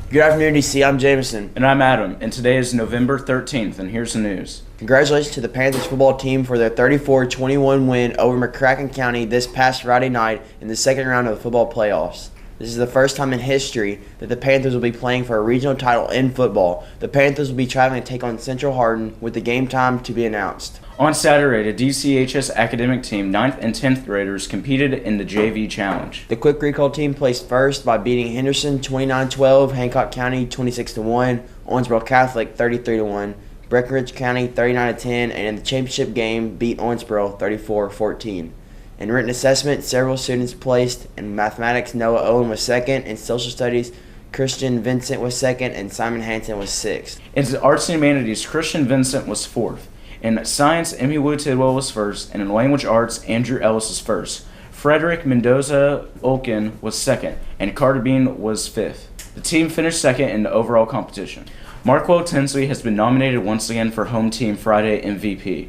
Good afternoon, DC. I'm Jameson. And I'm Adam, and today is November 13th, and here's the news. Congratulations to the Panthers football team for their 34-21 win over McCracken County this past Friday night in the second round of the football playoffs. This is the first time in history that the Panthers will be playing for a regional title in football. The Panthers will be traveling to take on Central Hardin with the game time to be announced. On Saturday, the DCHS academic team 9th and 10th graders competed in the JV Challenge. The Quick Recall team placed first by beating Henderson 29-12, Hancock County 26-1, Owensboro Catholic 33-1, Breckenridge County 39-10, and in the championship game beat Owensboro 34-14. In written assessment, several students placed. In mathematics, Noah Owen was second. In social studies, Christian Vincent was second, and Simon Hansen was sixth. In the arts and humanities, Christian Vincent was fourth. In science, Emmy Wu Tidwell was first, and in language arts, Andrew Ellis was first. Frederick Mendoza Olkin was second, and Carter Bean was fifth. The team finished second in the overall competition. Markwell Tinsley has been nominated once again for Home Team Friday MVP.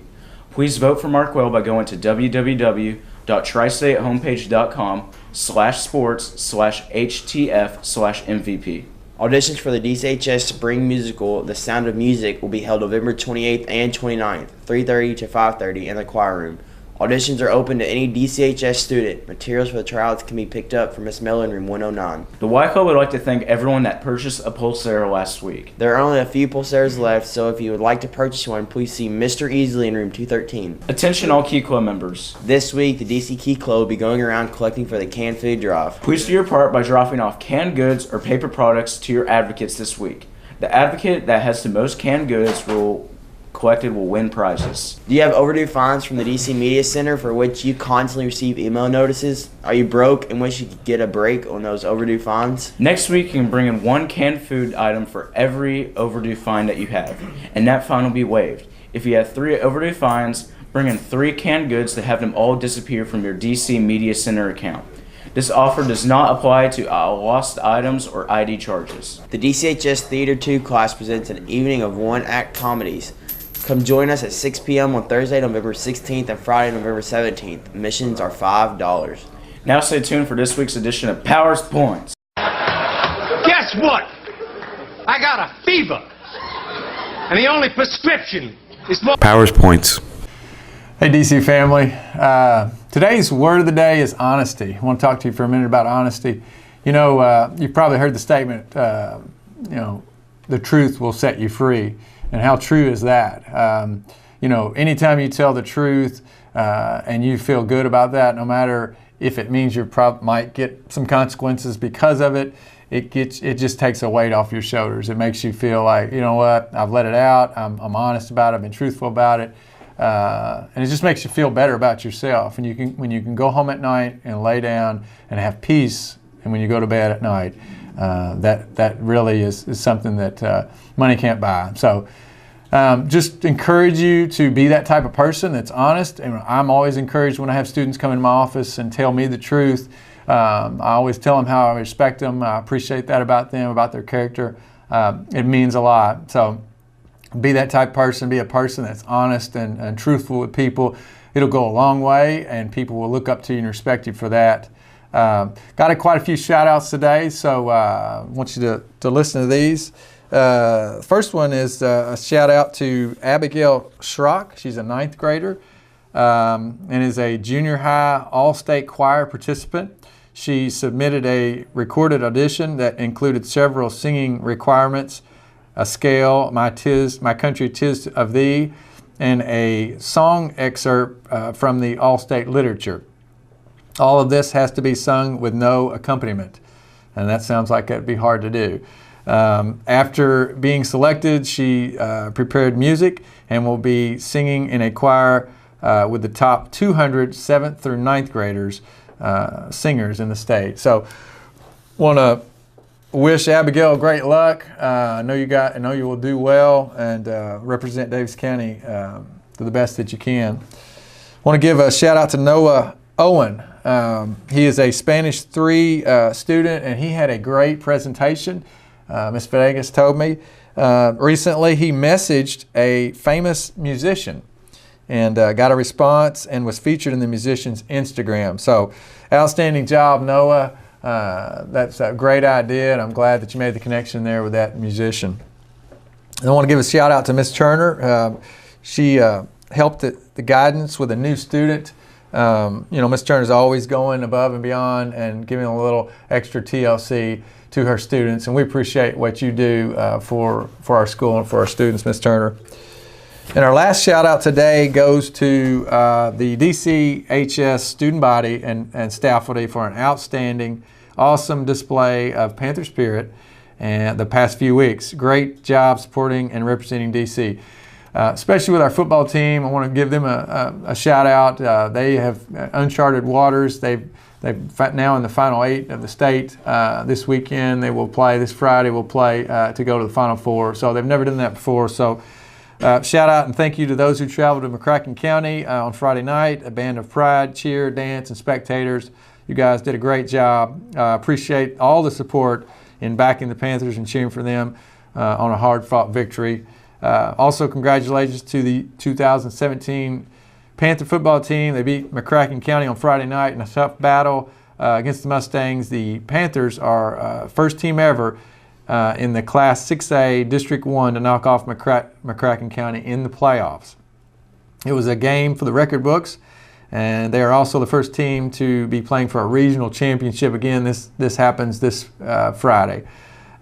Please vote for Markwell by going to www.tristatehomepage.com/sports/HTF/MVP. Auditions for the DCHS Spring Musical, The Sound of Music, will be held November 28th and 29th, 3:30 to 5:30 in the choir room. Auditions are open to any DCHS student. Materials for the tryouts can be picked up from Miss Miller in room 109. The Y Club would like to thank everyone that purchased a Pulsera last week. There are only a few Pulseras left, so if you would like to purchase one, please see Mr. Easley in room 213. Attention all Key Club members. This week, the DC Key Club will be going around collecting for the canned food drive. Please do your part by dropping off canned goods or paper products to your advocates this week. The advocate that has the most canned goods collected will win prizes. Do you have overdue fines from the DC Media Center for which you constantly receive email notices? Are you broke and wish you could get a break on those overdue fines? Next week, you can bring in one canned food item for every overdue fine that you have, and that fine will be waived. If you have 3 overdue fines, bring in 3 canned goods to have them all disappear from your DC Media Center account. This offer does not apply to lost items or ID charges. The DCHS Theater 2 class presents an evening of one-act comedies. Come join us at 6 p.m. on Thursday, November 16th and Friday, November 17th. Admissions are $5. Now stay tuned for this week's edition of Powers Points. Guess what? I got a fever. And the only prescription is more Powers Points. Hey DC family, today's word of the day is honesty. I want to talk to you for a minute about honesty. You know, you've probably heard the statement, the truth will set you free. And how true is that? Anytime you tell the truth and you feel good about that, no matter if it means you might get some consequences because of it, it just takes a weight off your shoulders. It makes you feel like, you know what, I've let it out, I'm honest about it, I've been truthful about it. And it just makes you feel better about yourself. And when you can go home at night and lay down and have peace, and when you go to bed at night, that really is something that money can't buy. So just encourage you to be that type of person that's honest. And I'm always encouraged when I have students come in my office and tell me the truth. I always tell them how I respect them. I appreciate that about them, about their character. It means a lot. So be that type of person. Be a person that's honest and truthful with people. It'll go a long way, and people will look up to you and respect you for that. Got quite a few shout outs today, so I want you to listen to these. First one is a shout out to Abigail Schrock. She's a 9th grader and is a junior high all-state choir participant. She submitted a recorded audition that included several singing requirements, a scale, My Country 'Tis of Thee, and a song excerpt from the all-state literature. All of this has to be sung with no accompaniment, and that sounds like it'd be hard to do. After being selected, she prepared music and will be singing in a choir with the top 200 7th through 9th graders, singers in the state. So, want to wish Abigail great luck. I know you will do well and represent Davis County to the best that you can. Want to give a shout out to Noah Owen. He is a Spanish 3 student, and he had a great presentation. Miss Vegas told me. Recently, he messaged a famous musician and got a response and was featured in the musician's Instagram. So, outstanding job, Noah. That's a great idea, and I'm glad that you made the connection there with that musician. And I want to give a shout out to Miss Turner. She helped the guidance with a new student. Miss Turner's always going above and beyond and giving a little extra TLC to her students, and we appreciate what you do for our school and for our students, Miss Turner. And our last shout out today goes to the DCHS student body and staff faculty for an outstanding, awesome display of Panther spirit and the past few weeks. Great job supporting and representing DC. Especially with our football team, I want to give them a shout out. They have uncharted waters. They've now in the final 8 of the state. This weekend they will play. This Friday will play to go to the Final Four. So they've never done that before. So shout out and thank you to those who traveled to McCracken County on Friday night. A band of pride, cheer, dance, and spectators. You guys did a great job. Appreciate all the support in backing the Panthers and cheering for them on a hard-fought victory. Also, congratulations to the 2017 Panther football team. They beat McCracken County on Friday night in a tough battle against the Mustangs. The Panthers are first team ever in the Class 6A District 1 to knock off McCracken County in the playoffs. It was a game for the record books, and they are also the first team to be playing for a regional championship. Again, this happens this Friday.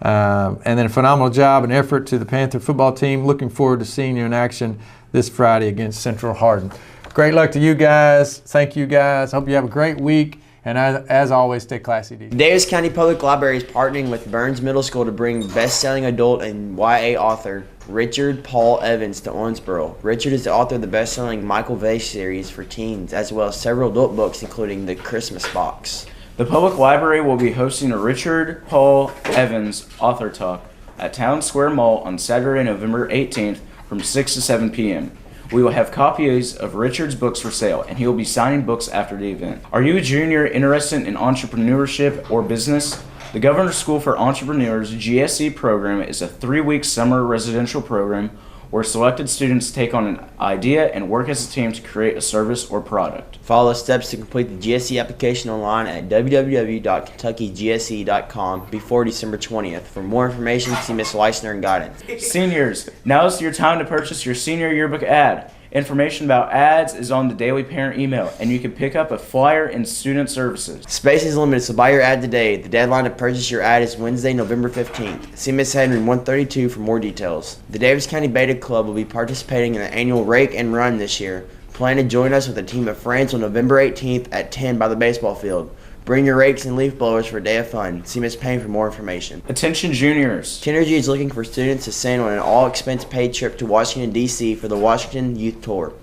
And then a phenomenal job and effort to the Panther football team. Looking forward to seeing you in action this Friday against Central Hardin. Great luck to you guys. Thank you guys. Hope you have a great week. And as always, stay classy. Davis County Public Library is partnering with Burns Middle School to bring best-selling adult and YA author Richard Paul Evans to Owensboro. Richard is the author of the best-selling Michael Vase series for teens, as well as several adult books, including The Christmas Box. The Public Library will be hosting a Richard Paul Evans author talk at Town Square Mall on Saturday, November 18th from 6 to 7 p.m. We will have copies of Richard's books for sale, and he will be signing books after the event. Are you a junior interested in entrepreneurship or business? The Governor's School for Entrepreneurs GSE program is a 3-week summer residential program where selected students take on an idea and work as a team to create a service or product. Follow the steps to complete the GSE application online at www.kentuckygse.com before December 20th. For more information, see Ms. Leisner and guidance. Seniors, now is your time to purchase your senior yearbook ad. Information about ads is on the daily parent email, and you can pick up a flyer in student services. Space is limited, so buy your ad today. The deadline to purchase your ad is Wednesday, November 15th. See Ms. Henry 132 for more details. The Davis County Beta Club will be participating in the annual Rake and Run this year. Plan to join us with a team of friends on November 18th at 10 by the baseball field. Bring your rakes and leaf blowers for a day of fun. See Ms. Payne for more information. Attention juniors. Kenergy is looking for students to send on an all-expense-paid trip to Washington, D.C. for the Washington Youth Tour.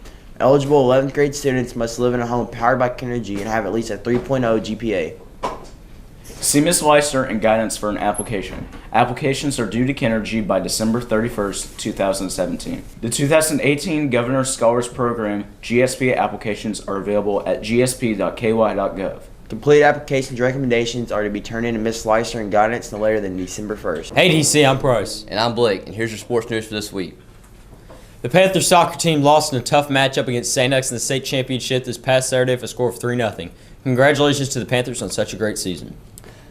Eligible 11th grade students must live in a home powered by Kenergy and have at least a 3.0 GPA. See Ms. Leisner and guidance for an application. Applications are due to Kenergy by December 31st, 2017. The 2018 Governor's Scholars Program GSP applications are available at gsp.ky.gov. Complete applications recommendations are to be turned in to Ms. Leisner and guidance no later than December 1st. Hey DC, I'm Price. And I'm Blake, and here's your sports news for this week. The Panthers soccer team lost in a tough matchup against St. X in the state championship this past Saturday for a score of 3-0. Congratulations to the Panthers on such a great season.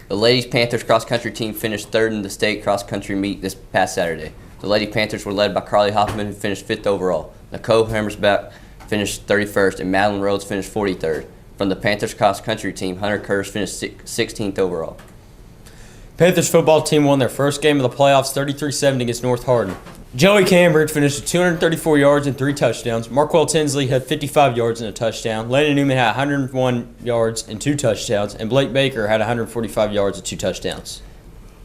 The ladies Panthers cross-country team finished third in the state cross-country meet this past Saturday. The Lady Panthers were led by Carly Hoffman, who finished 5th overall. Nicole Hammersback finished 31st, and Madeline Rhodes finished 43rd. From the Panthers cross-country team, Hunter Curtis finished 16th overall. Panthers football team won their first game of the playoffs 33-7 against North Hardin. Joey Cambridge finished with 234 yards and 3 touchdowns. Marquell Tinsley had 55 yards and a touchdown. Landon Newman had 101 yards and 2 touchdowns. And Blake Baker had 145 yards and 2 touchdowns.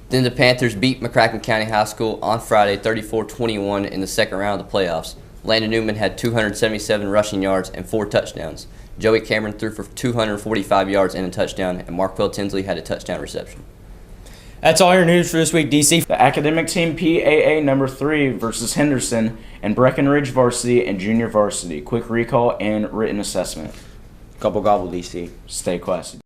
Then the Panthers beat McCracken County High School on Friday 34-21 in the second round of the playoffs. Landon Newman had 277 rushing yards and 4 touchdowns. Joey Cameron threw for 245 yards and a touchdown, and Marquell Tinsley had a touchdown reception. That's all your news for this week, DC. The academic team PAA number 3 versus Henderson and Breckenridge varsity and junior varsity. Quick recall and written assessment. Gobble gobble, DC. Stay classy.